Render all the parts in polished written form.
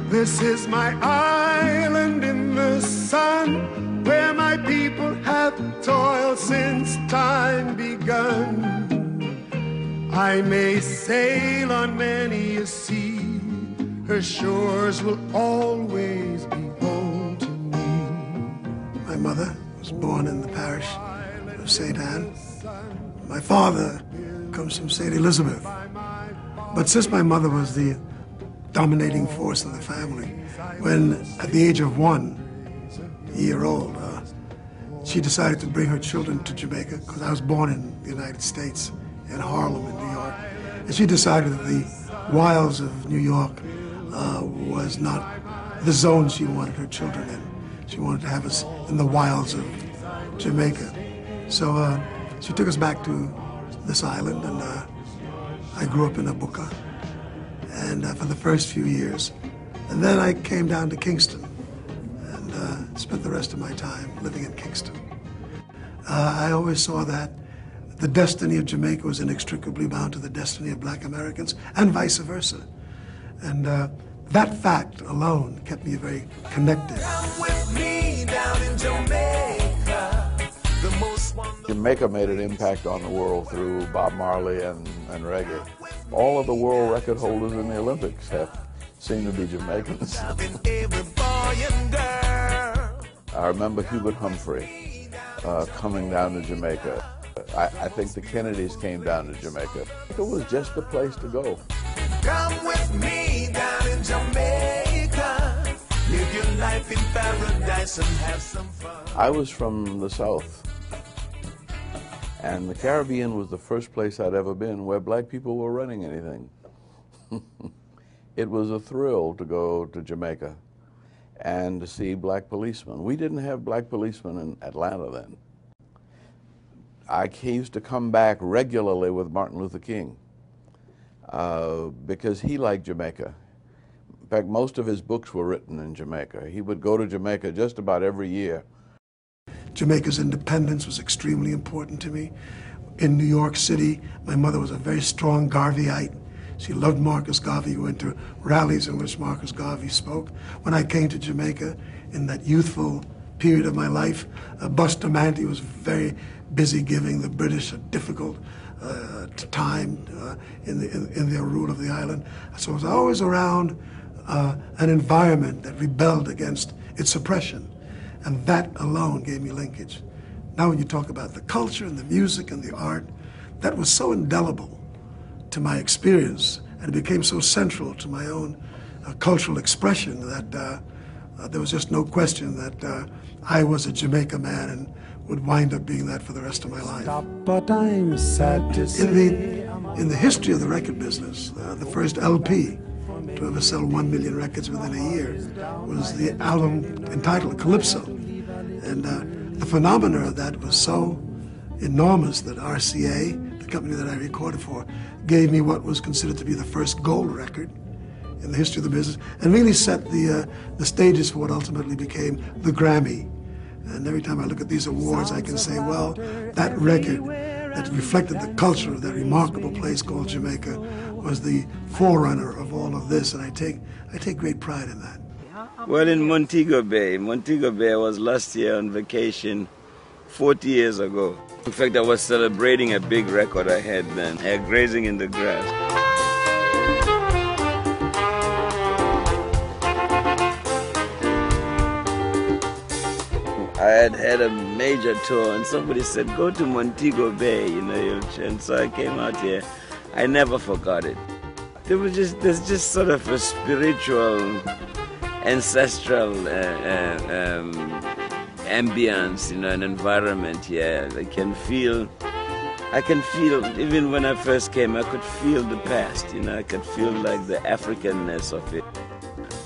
This is my island in the sun, where my people have toiled since time begun. I may sail on many a sea, her shores will always be home to me. My mother was born in the parish of St. Anne. My father comes from St. Elizabeth. But since my mother was the dominating force in the family, when at the age of 1 year old, she decided to bring her children to Jamaica, because I was born in the United States, in Harlem, in New York. And she decided that the wilds of New York was not the zone she wanted her children in. She wanted to have us in the wilds of Jamaica. So she took us back to this island, and I grew up in Abuka, and for the first few years. And then I came down to Kingston and spent the rest of my time living in Kingston. I always saw that the destiny of Jamaica was inextricably bound to the destiny of Black Americans, and vice versa. And that fact alone kept me very connected. Come with me down in Jamaica. Jamaica made an impact on the world through Bob Marley and reggae. All of the world record holders in the Olympics seem to be Jamaicans. I remember Hubert Humphrey coming down to Jamaica. I think the Kennedys came down to Jamaica. It was just a place to go. Come with me down in Jamaica. Live your life in paradise and have some fun. I was from the South, and the Caribbean was the first place I'd ever been where black people were running anything. It was a thrill to go to Jamaica and to see black policemen. We didn't have black policemen in Atlanta then. I used to come back regularly with Martin Luther King because he liked Jamaica. In fact, most of his books were written in Jamaica. He would go to Jamaica just about every year. Jamaica's independence was extremely important to me. In New York City, my mother was a very strong Garveyite. She loved Marcus Garvey, went to rallies in which Marcus Garvey spoke. When I came to Jamaica in that youthful period of my life, Bustamante was very busy giving the British a difficult time in their rule of the island. So I was always around an environment that rebelled against its oppression, and that alone gave me linkage. Now when you talk about the culture and the music and the art, that was so indelible to my experience, and it became so central to my own cultural expression that there was just no question that I was a Jamaica man and would wind up being that for the rest of my life. But I'm sad to say. In the history of the record business, the first LP to ever sell 1 million records within a year was the album entitled Calypso. And the phenomena of that was so enormous that RCA, the company that I recorded for, gave me what was considered to be the first gold record in the history of the business, and really set the stages for what ultimately became the Grammy. And every time I look at these awards, I can say, well, that record that reflected the culture of that remarkable place called Jamaica was the forerunner of all of this, and I take great pride in that. Well, in Montego Bay. Montego Bay, I was last year on vacation 40 years ago. In fact, I was celebrating a big record I had then, Grazing in the Grass. I had a major tour, and somebody said, go to Montego Bay, and so I came out here. I never forgot it. There's just sort of a spiritual, ancestral ambience, an environment here. I can feel, even when I first came, I could feel the past, I could feel like the Africanness of it.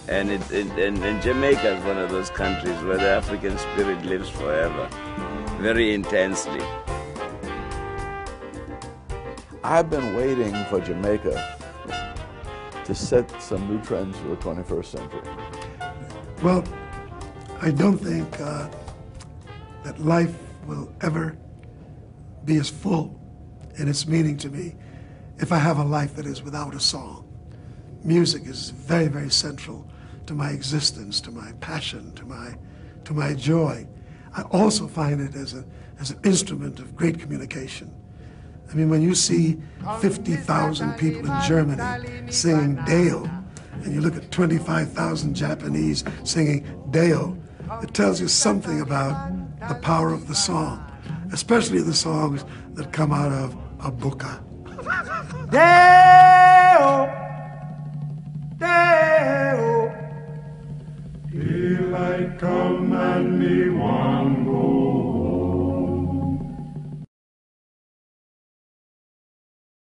And Jamaica is one of those countries where the African spirit lives forever, very intensely. I've been waiting for Jamaica to set some new trends for the 21st century. Well, I don't think that life will ever be as full in its meaning to me if I have a life that is without a song. music is very, very central to my existence, to my passion, to my joy. I also find it as an instrument of great communication. I mean, when you see 50,000 people in Germany singing Deo, and you look at 25,000 Japanese singing Deo, it tells you something about the power of the song, especially the songs that come out of a buka. Deo!